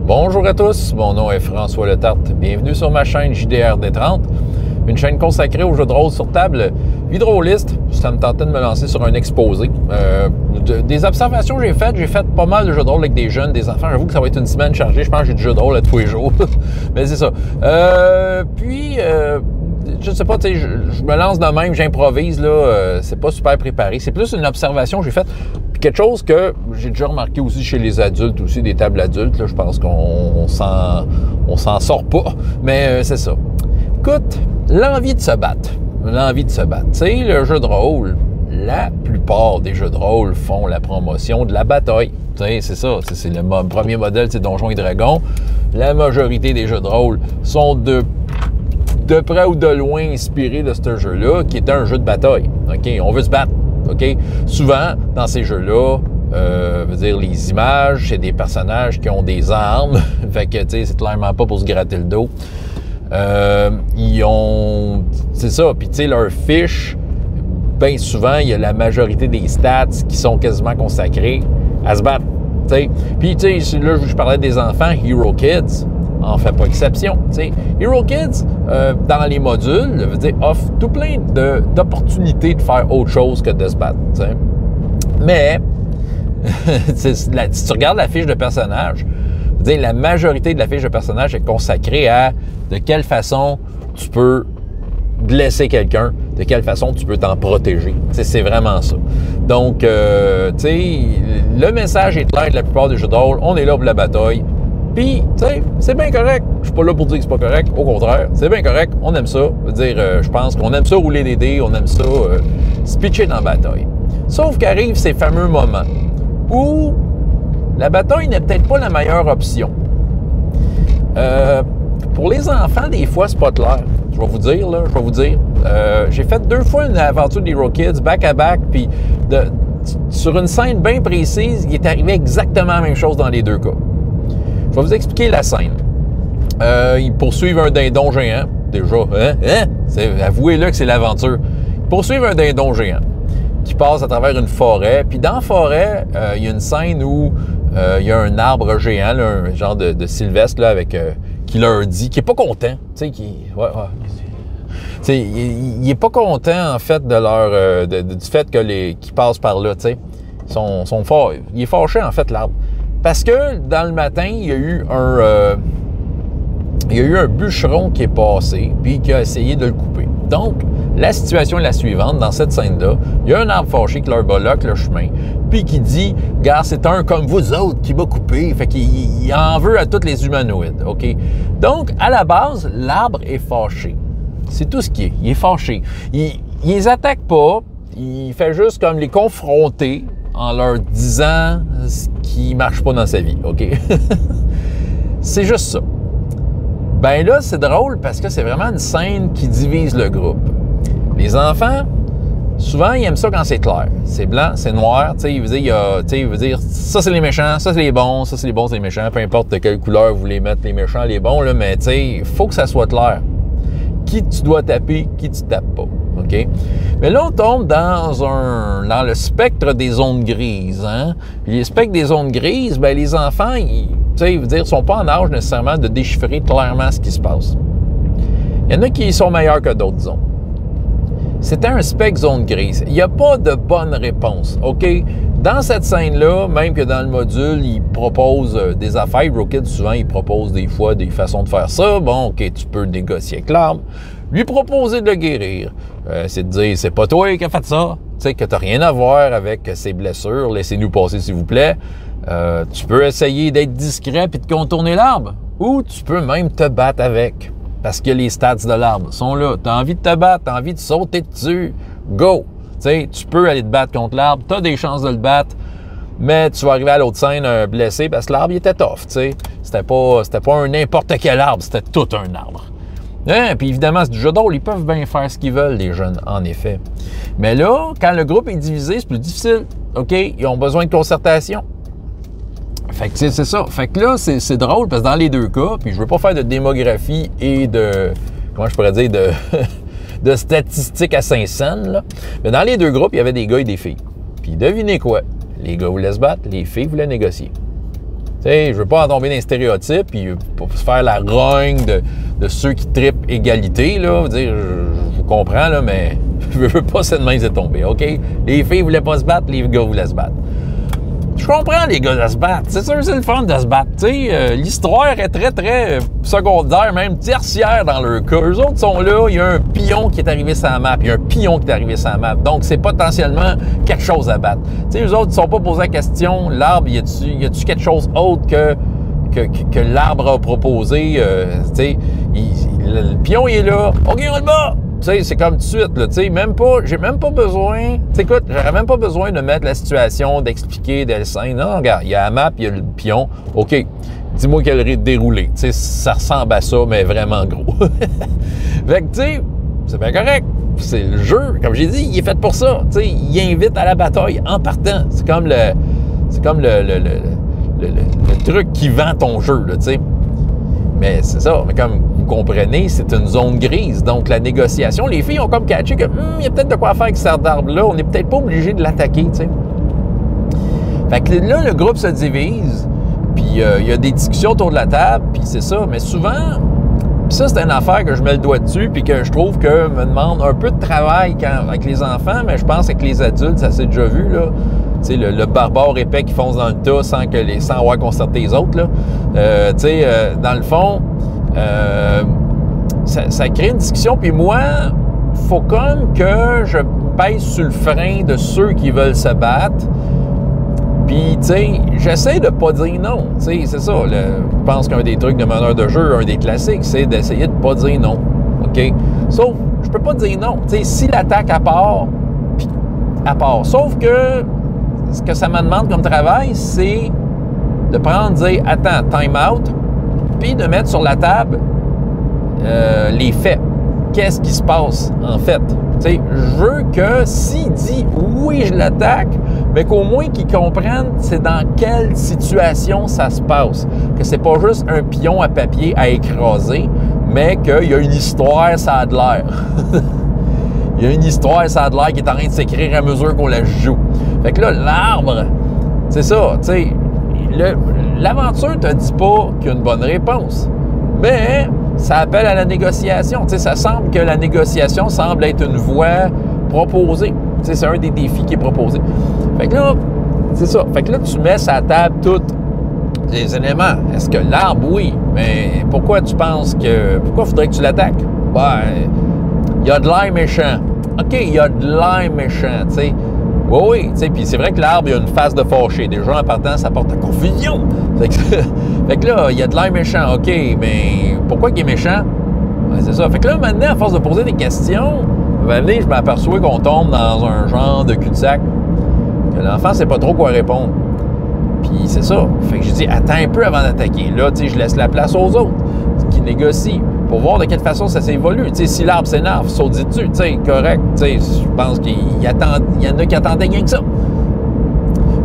Bonjour à tous, mon nom est François Letarte. Bienvenue sur ma chaîne JDRD30, une chaîne consacrée aux jeux de rôle sur table. Vie de rôliste, ça me tentait de me lancer sur un exposé. Des observations que j'ai fait pas mal de jeux de rôle avec des jeunes, des enfants. J'avoue que ça va être une semaine chargée. Je pense que j'ai du jeu de rôle à tous les jours. Mais c'est ça. Je sais pas, tu sais, je me lance de même, j'improvise, là. C'est pas super préparé. C'est plus une observation que j'ai faite. Puis quelque chose que j'ai déjà remarqué aussi chez les adultes, aussi des tables adultes. Là, je pense qu'on s'en sort pas. Mais c'est ça. Écoute, l'envie de se battre. L'envie de se battre. Tu sais, le jeu de rôle, la plupart des jeux de rôle font la promotion de la bataille. Tu sais, c'est ça. C'est le premier modèle, c'est Donjons et Dragons. La majorité des jeux de rôle sont de près ou de loin inspirés de ce jeu-là, qui est un jeu de bataille. OK? On veut se battre. OK? Souvent, dans ces jeux-là, les images, c'est des personnages qui ont des armes. Fait que, tu sais, c'est clairement pas pour se gratter le dos. Ils ont... C'est ça. Puis, tu sais, leur fiche, bien souvent, il y a la majorité des stats qui sont quasiment consacrés à se battre. T'sais. Puis, tu sais, là, je parlais des enfants, Hero Kids en fait pas exception. T'sais. Hero Kids, dans les modules, offre tout plein d'opportunités de faire autre chose que de se battre. T'sais. Mais, si tu regardes la fiche de personnage, la majorité de la fiche de personnage est consacrée à de quelle façon tu peux blesser quelqu'un, de quelle façon tu peux t'en protéger. C'est vraiment ça. Donc, le message est clair de la plupart des jeux de rôle. On est là pour la bataille. Puis, c'est bien correct. Je suis pas là pour dire que c'est pas correct. Au contraire, c'est bien correct. On aime ça. Je pense qu'on aime ça rouler des dés. On aime ça se pitcher dans la bataille. Sauf qu'arrivent ces fameux moments où la bataille n'est peut-être pas la meilleure option. Pour les enfants, des fois, c'est pas clair. Je vais vous dire. J'ai fait 2 fois une aventure d'Hero Kids, back-à-back, puis sur une scène bien précise, il est arrivé exactement la même chose dans les 2 cas. Je vais vous expliquer la scène. Ils poursuivent un dindon géant. Déjà, avouez-le que c'est l'aventure. Ils poursuivent un dindon géant qui passe à travers une forêt. Puis dans la forêt, il y a une scène où il y a un arbre géant, là, un genre de sylvestre là, avec... qui leur dit, qui est pas content, tu sais, il n'est pas content, en fait, du fait qu'ils passent par là, tu sais. Il est fâché, en fait, l'arbre. Parce que, dans le matin, il y a eu un bûcheron qui est passé, puis qui a essayé de le couper. Donc, la situation est la suivante, dans cette scène-là, il y a un arbre fâché qui leur bloque le chemin, puis qui dit, « Gars, c'est un comme vous autres qui m'a coupé. » Fait qu'il en veut à tous les humanoïdes, OK? Donc, à la base, l'arbre est fâché. C'est tout ce qu'il est. Il est fâché. Il les attaque pas, il fait juste comme les confronter en leur disant ce qui marche pas dans sa vie, OK? C'est juste ça. Ben là, c'est drôle parce que c'est vraiment une scène qui divise le groupe. Les enfants, souvent, ils aiment ça quand c'est clair. C'est blanc, c'est noir. Il veut dire, ça, c'est les méchants, ça, c'est les bons, ça, c'est les bons, c'est les méchants. Peu importe de quelle couleur vous voulez mettre les méchants, les bons, là, mais il faut que ça soit clair. Qui tu dois taper, qui tu tapes pas. OK? Mais là, on tombe dans le spectre des zones grises. Hein? Puis les spectres des zones grises, ben les enfants, ils sont pas en âge nécessairement de déchiffrer clairement ce qui se passe. Il y en a qui sont meilleurs que d'autres, disons. C'était un spectre zone grise. Il n'y a pas de bonne réponse, OK? Dans cette scène-là, même que dans le module, ils proposent des affaires. Hero Kids, souvent, ils proposent des fois des façons de faire ça. Bon, OK, tu peux négocier avec l'arbre. Lui proposer de le guérir. C'est de dire, c'est pas toi qui as fait ça. Tu sais, que tu n'as rien à voir avec ses blessures. Laissez-nous passer, s'il vous plaît. Tu peux essayer d'être discret et de contourner l'arbre. Ou tu peux même te battre avec. Parce que les stats de l'arbre sont là. Tu as envie de te battre, tu as envie de sauter dessus. Go! T'sais, tu peux aller te battre contre l'arbre, tu as des chances de le battre, mais tu vas arriver à l'autre scène blessé parce que l'arbre il était tough. C'était pas un n'importe quel arbre, c'était tout un arbre. Hein? Puis évidemment, c'est du jeu de rôle, ils peuvent bien faire ce qu'ils veulent, les jeunes, en effet. Mais là, quand le groupe est divisé, c'est plus difficile. OK? Ils ont besoin de concertation. Fait que c'est ça. Fait que là, c'est drôle parce que dans les 2 cas, puis je veux pas faire de démographie et de... Comment je pourrais dire? De statistiques à Saint-Saëns, là. Mais dans les 2 groupes, il y avait des gars et des filles. Puis devinez quoi? Les gars voulaient se battre, les filles voulaient négocier. sais, je veux pas en tomber dans les stéréotypes, puis pour se faire la rogne de ceux qui trippent égalité, là. Je veux dire, je vous comprends, là, mais je veux pas cette main s'est tombée, OK? Les filles voulaient pas se battre, les gars voulaient se battre. Je comprends les gars de se battre. C'est sûr, c'est le fun de se battre. L'histoire est très, très secondaire, même tertiaire dans leur cas. Eux autres sont là, il y a un pion qui est arrivé sur la map, il y a un pion qui est arrivé sur la map. Donc, c'est potentiellement quelque chose à battre. T'sais, eux autres, ils ne sont pas posés la question, l'arbre, y a-tu quelque chose autre que l'arbre a proposé? Le pion, il est là. OK, on le bat! C'est comme tout de suite, là, j'ai même pas besoin, écoute, j'aurais même pas besoin de mettre la situation, d'expliquer des dessins. Non, regarde, il y a la map, il y a le pion. OK, dis-moi quel déroulé. Ça ressemble à ça, mais vraiment gros. Fait que, c'est bien correct. C'est le jeu, comme j'ai dit, il est fait pour ça. Il invite à la bataille en partant. C'est comme le truc qui vend ton jeu, là, Mais c'est ça, mais comme vous comprenez, c'est une zone grise. Donc, la négociation, les filles ont comme catché que il y a peut-être de quoi faire avec cet arbre-là. On n'est peut-être pas obligé de l'attaquer, tu sais. Fait que là, le groupe se divise, puis il y a des discussions autour de la table, puis c'est ça. Mais souvent, ça, c'est une affaire que je mets le doigt dessus, puis que je trouve que me demande un peu de travail avec les enfants, mais je pense qu'avec les adultes, ça s'est déjà vu, là. Tu sais, le barbare épais qui fonce dans le tas sans avoir concerté les autres, là. Dans le fond, ça crée une discussion. Puis moi, faut comme que je pèse sur le frein de ceux qui veulent se battre. Puis, tu sais, j'essaie de pas dire non. Tu sais, c'est ça. Je pense qu'un des trucs de meneur de jeu, un des classiques, c'est d'essayer de pas dire non. OK? Sauf, je peux pas dire non. Tu sais, si l'attaque à part, puis à part. Sauf que ce que ça me demande comme travail, c'est de prendre, dire, attends, time out, puis de mettre sur la table les faits. Qu'est-ce qui se passe, en fait? Tu sais, je veux que s'il dit oui, je l'attaque, mais qu'au moins qu'il comprenne c'est dans quelle situation ça se passe. Que c'est pas juste un pion à papier à écraser, mais qu'il y a une histoire, ça a de l'air. Il y a une histoire, ça a de l'air qui est en train de s'écrire à mesure qu'on la joue. Fait que là, l'arbre, c'est ça, tu sais, l'aventure te dit pas qu'il y a une bonne réponse, mais ça appelle à la négociation. Tu sais, ça semble que la négociation semble être une voie proposée. Tu sais, c'est un des défis qui est proposé. Fait que là, c'est ça. Fait que là, tu mets sur la table tous les éléments. Est-ce que l'arbre, oui, mais pourquoi tu penses que... Pourquoi il faudrait que tu l'attaques? Ben, il y a de l'air méchant. OK, il y a de l'air méchant, tu sais. Oui, tu sais, puis c'est vrai que l'arbre, il y a une face de fâché. Déjà, en partant, ça porte à confusion. Fait que là, il y a de l'air méchant. OK, mais pourquoi il est méchant? Ben, c'est ça. Fait que là, maintenant, à force de poser des questions, je m'aperçois qu'on tombe dans un genre de cul-de-sac que l'enfant ne sait pas trop quoi répondre. Puis c'est ça. Fait que je dis, attends un peu avant d'attaquer. Là, tu sais, je laisse la place aux autres qui négocient pour voir de quelle façon ça s'évolue. Tu sais, si l'arbre s'énerve, saute dessus, tu sais, correct. Tu sais, je pense qu'il y en a qui attendaient rien que ça.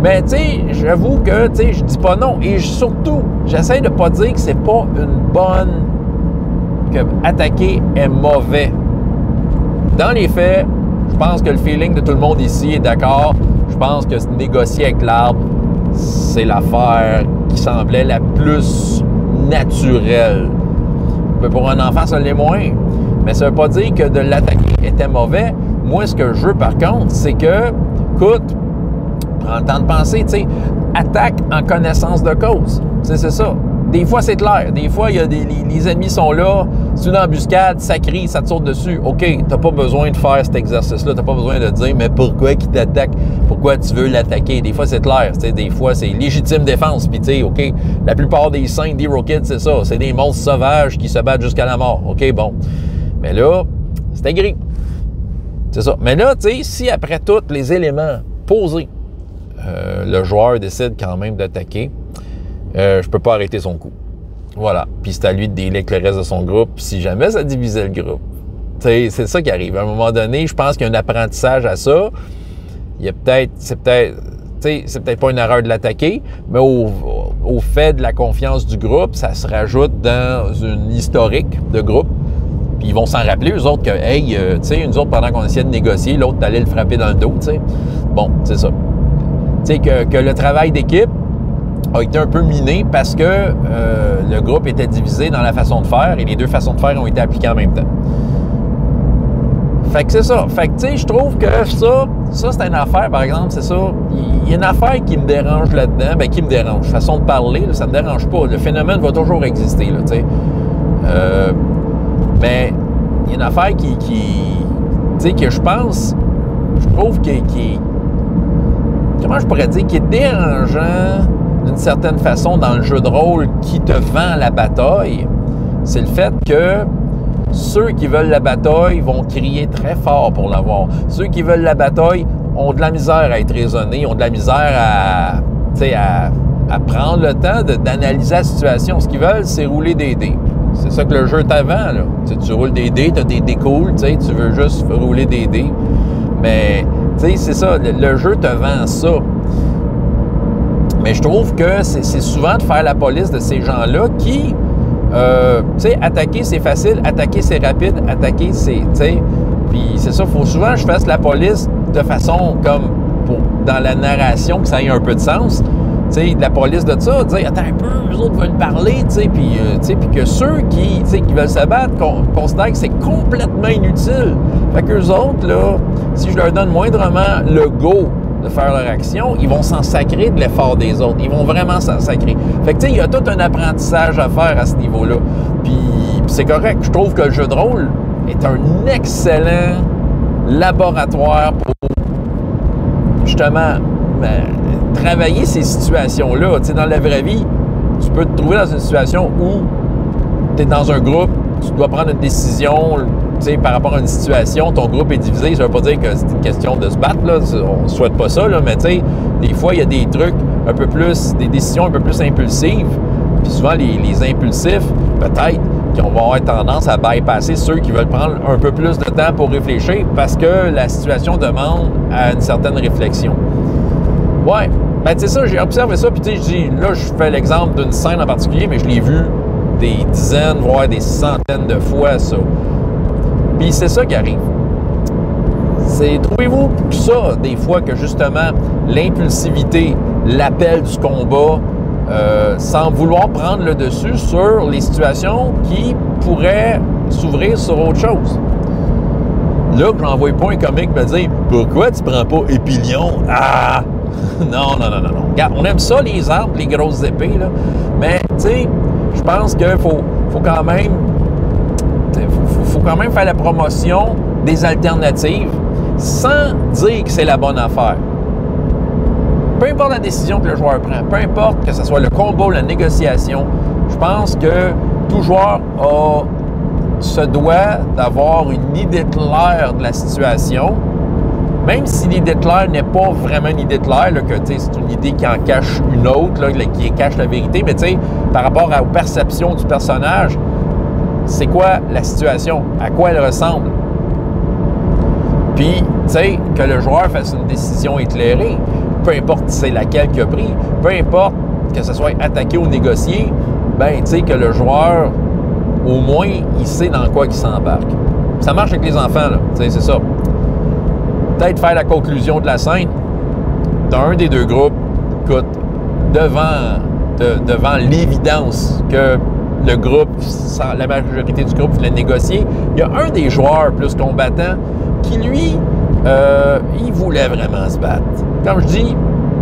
Mais, tu sais, j'avoue que, tu sais, je dis pas non. Et surtout, j'essaie de pas dire que c'est pas une bonne... que attaquer est mauvais. Dans les faits, je pense que le feeling de tout le monde ici est d'accord. Je pense que négocier avec l'arbre, c'est l'affaire qui semblait la plus naturelle. Mais pour un enfant, ça l'est moins. Mais ça ne veut pas dire que de l'attaquer était mauvais. Moi, ce que je veux, par contre, c'est que, écoute, prends le temps de penser, tu sais, attaque en connaissance de cause. C'est ça. Des fois, c'est clair. Des fois, il y a les ennemis sont là, c'est une embuscade, ça crie, ça te saute dessus. OK, t'as pas besoin de faire cet exercice-là. T'as pas besoin de dire, mais pourquoi qu'il t'attaque? Pourquoi tu veux l'attaquer? Des fois, c'est clair. Des fois, c'est légitime défense. Puis, tu sais, OK, la plupart des saints d'Hero Kids, c'est ça. C'est des monstres sauvages qui se battent jusqu'à la mort. OK, bon. Mais là, c'était gris. C'est ça. Mais là, tu sais, si après tous les éléments posés, le joueur décide quand même d'attaquer, je peux pas arrêter son coup. Voilà. Puis c'est à lui de dealer avec le reste de son groupe si jamais ça divisait le groupe. T'sais, c'est ça qui arrive. À un moment donné, je pense qu'il y a un apprentissage à ça. Il y a c'est peut-être pas une erreur de l'attaquer, mais au fait de la confiance du groupe, ça se rajoute dans une historique de groupe. Puis ils vont s'en rappeler, eux autres, que, hey, tu sais, nous autres, pendant qu'on essayait de négocier, l'autre allait le frapper dans le dos, tu sais. Bon, c'est ça. Tu sais, que le travail d'équipe, a été un peu miné parce que le groupe était divisé dans la façon de faire et les deux façons de faire ont été appliquées en même temps. Fait que c'est ça. Fait que, tu sais, je trouve que ça c'est une affaire, par exemple, c'est ça. Il y a une affaire qui me dérange là-dedans. Ben, qui me dérange. Façon de parler, là, ça me dérange pas. Le phénomène va toujours exister, là, tu sais. Mais il y a une affaire qui tu sais, que je trouve comment je pourrais dire, qui est dérangeant d'une certaine façon dans le jeu de rôle qui te vend la bataille, c'est le fait que ceux qui veulent la bataille vont crier très fort pour l'avoir. Ceux qui veulent la bataille ont de la misère à être raisonnés, ont de la misère à prendre le temps d'analyser la situation. Ce qu'ils veulent, c'est rouler des dés. C'est ça que le jeu t'avant, là. Tu roules des dés, tu as des dés cool, tu veux juste rouler des dés. Mais, tu sais, c'est ça, le jeu te vend ça. Mais je trouve que c'est souvent de faire la police de ces gens-là qui... tu sais, attaquer, c'est facile, attaquer, c'est rapide, attaquer, c'est, tu sais, puis c'est ça, il faut souvent que je fasse la police de façon comme, dans la narration, que ça ait un peu de sens, tu sais, de la police de ça, dire, attends un peu, eux autres veulent parler, tu sais, puis que ceux qui veulent se battre considèrent que c'est complètement inutile. Fait qu'eux autres, là, si je leur donne moindrement le go de faire leur action, ils vont s'en sacrer de l'effort des autres. Ils vont vraiment s'en sacrer. Fait que, tu sais, il y a tout un apprentissage à faire à ce niveau-là. Puis c'est correct. Je trouve que le jeu de rôle est un excellent laboratoire pour, justement, travailler ces situations-là. Tu sais, dans la vraie vie, tu peux te trouver dans une situation où tu es dans un groupe, tu dois prendre une décision, tu sais, par rapport à une situation, ton groupe est divisé. Ça ne veut pas dire que c'est une question de se battre, là. On ne souhaite pas ça, là, mais tu sais, des fois, il y a des trucs un peu plus, des décisions un peu plus impulsives. Puis souvent, les impulsifs, peut-être, qui vont avoir tendance à bypasser ceux qui veulent prendre un peu plus de temps pour réfléchir parce que la situation demande à une certaine réflexion. Ouais, ben tu sais ça, j'ai observé ça, puis tu sais, je dis, là, je fais l'exemple d'une scène en particulier, mais je l'ai vu des dizaines, voire des centaines de fois, ça. Puis c'est ça qui arrive. Trouvez-vous ça, des fois, que justement, l'impulsivité, l'appel du combat, sans vouloir prendre le dessus sur les situations qui pourraient s'ouvrir sur autre chose. Là, j'envoie pas un comique me dire « Pourquoi tu prends pas Épilion? » Ah! Non. Regarde, on aime ça, les arbres, les grosses épées, là. Mais, tu sais, je pense qu'il faut quand même... faut quand même faire la promotion des alternatives sans dire que c'est la bonne affaire. Peu importe la décision que le joueur prend, peu importe que ce soit le combat ou la négociation, je pense que tout joueur se doit d'avoir une idée claire de la situation, même si l'idée claire n'est pas vraiment une idée claire, là, que c'est une idée qui en cache une autre, là, qui cache la vérité, mais par rapport aux perceptions du personnage, c'est quoi la situation? À quoi elle ressemble? Puis, tu sais, que le joueur fasse une décision éclairée, peu importe c'est laquelle qu'il a pris, peu importe que ce soit attaqué ou négocié, ben, tu sais, que le joueur, au moins, il sait dans quoi il s'embarque. Ça marche avec les enfants, là, tu sais, c'est ça. Peut-être faire la conclusion de la scène d'un des deux groupes, écoute, devant l'évidence que le groupe, la majorité du groupe voulait négocier, il y a un des joueurs plus combattants qui, lui, il voulait vraiment se battre. Comme je dis,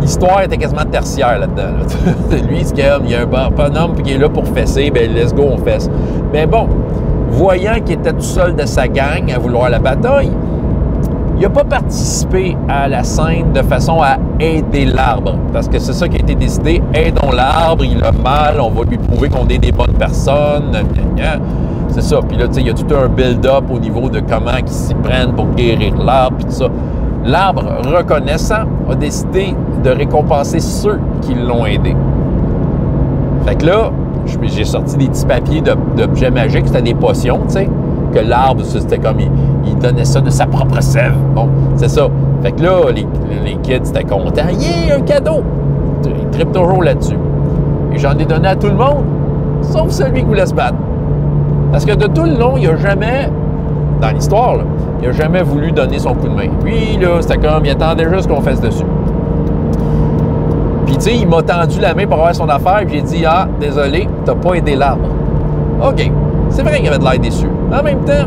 l'histoire était quasiment tertiaire là-dedans. Là. Lui, il y a un bonhomme qui est là pour fesser, ben let's go, on fesse. Mais bon, voyant qu'il était tout seul de sa gang à vouloir la bataille, il n'a pas participé à la scène de façon à aider l'arbre. Parce que c'est ça qui a été décidé. Aidons l'arbre, il a mal, on va lui prouver qu'on est des bonnes personnes. C'est ça. Puis là, tu sais, il y a tout un build-up au niveau de comment ils s'y prennent pour guérir l'arbre, puis tout ça. L'arbre, reconnaissant, a décidé de récompenser ceux qui l'ont aidé. Fait que là, j'ai sorti des petits papiers d'objets magiques, c'était des potions, tu sais. Que l'arbre, c'était comme, il donnait ça de sa propre sève. Bon, c'est ça. Fait que là, les kids étaient contents. Yeah, un cadeau! Ils trippent toujours là-dessus. Et j'en ai donné à tout le monde, sauf celui qui voulait se battre. Parce que de tout le long, il n'a jamais, dans l'histoire, là, il n'a jamais voulu donner son coup de main. Puis là, c'était comme, il attendait juste qu'on fasse dessus. Puis, tu sais, il m'a tendu la main pour avoir son affaire, puis j'ai dit, ah, désolé, t'as pas aidé l'arbre. OK. C'est vrai qu'il y avait de l'air déçu. En même temps,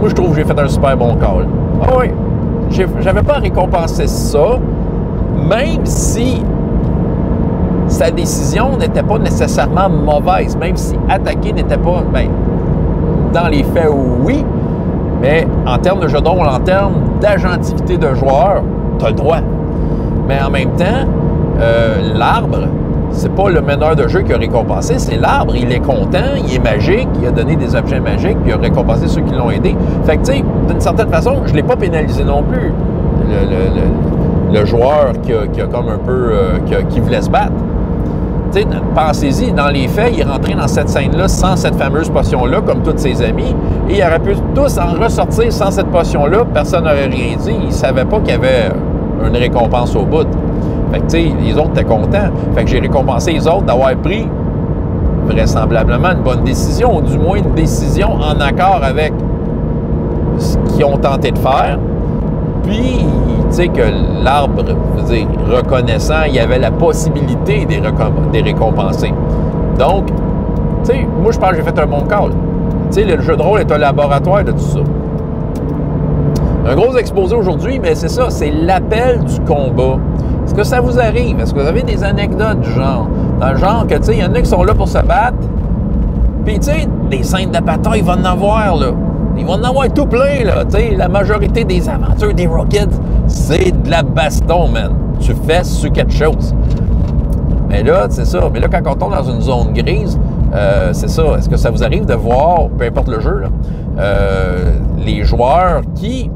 moi, je trouve que j'ai fait un super bon call. Ah oui. J'avais pas à récompenser ça, même si sa décision n'était pas nécessairement mauvaise, même si attaquer n'était pas, bien, dans les faits, oui, mais en termes de jeu de rôle, en termes d'agentivité de joueur, tu as le droit. Mais en même temps, l'arbre, c'est pas le meneur de jeu qui a récompensé, c'est l'arbre, il est content, il est magique, il a donné des objets magiques, puis il a récompensé ceux qui l'ont aidé. Fait que, tu sais, d'une certaine façon, je ne l'ai pas pénalisé non plus, le joueur qui a comme un peu, qui voulait se battre. Tu sais, pensez-y, dans les faits, il est rentré dans cette scène-là sans cette fameuse potion-là, comme tous ses amis, et il aurait pu tous en ressortir sans cette potion-là, personne n'aurait rien dit, il ne savait pas qu'il y avait une récompense au bout. Fait que, tu sais, les autres étaient contents. Fait que j'ai récompensé les autres d'avoir pris vraisemblablement une bonne décision, ou du moins une décision en accord avec ce qu'ils ont tenté de faire. Puis, tu sais, que l'arbre, je veux dire, reconnaissant, il y avait la possibilité de les récompenser. Donc, tu sais, moi, je pense que j'ai fait un bon call. Tu sais, le jeu de rôle est un laboratoire de tout ça. Un gros exposé aujourd'hui, mais c'est ça, c'est l'appel du combat. Est-ce que ça vous arrive? Est-ce que vous avez des anecdotes du genre? Dans le genre que, tu sais, il y en a qui sont là pour se battre, puis, tu sais, des scènes de bataille, il va en avoir, là. Il va en avoir tout plein, là. Tu sais, la majorité des aventures des Rockets, c'est de la baston, man. Tu fais sur quelque chose. Mais là, c'est ça. Mais là, quand on tombe dans une zone grise, c'est ça. Est-ce que ça vous arrive de voir, peu importe le jeu, là, les joueurs qui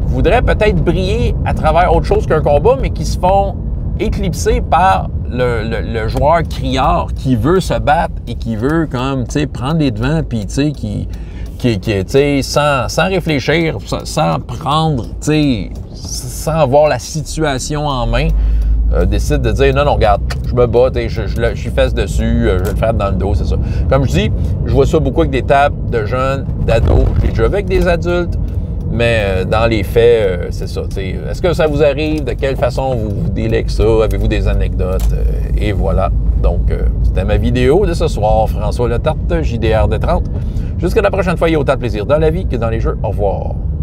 voudraient peut-être briller à travers autre chose qu'un combat, mais qui se font éclipser par le joueur criard qui veut se battre et qui veut, comme, tu sais, prendre les devants, puis, tu sais, qui tu sais, sans réfléchir, sans prendre, tu sais, sans avoir la situation en main, décide de dire, non, regarde, je me bats, je suis fesse dessus, je vais le faire dans le dos, c'est ça. Comme je dis, je vois ça beaucoup avec des tables de jeunes, d'ados, je l'ai déjà vu avec des adultes, mais dans les faits, c'est ça. Est-ce que ça vous arrive? De quelle façon vous dealez avec ça? Avez-vous des anecdotes? Et voilà. Donc, c'était ma vidéo de ce soir. François Letarte, JDR de 30. Jusqu'à la prochaine fois, il y a autant de plaisir dans la vie que dans les jeux. Au revoir.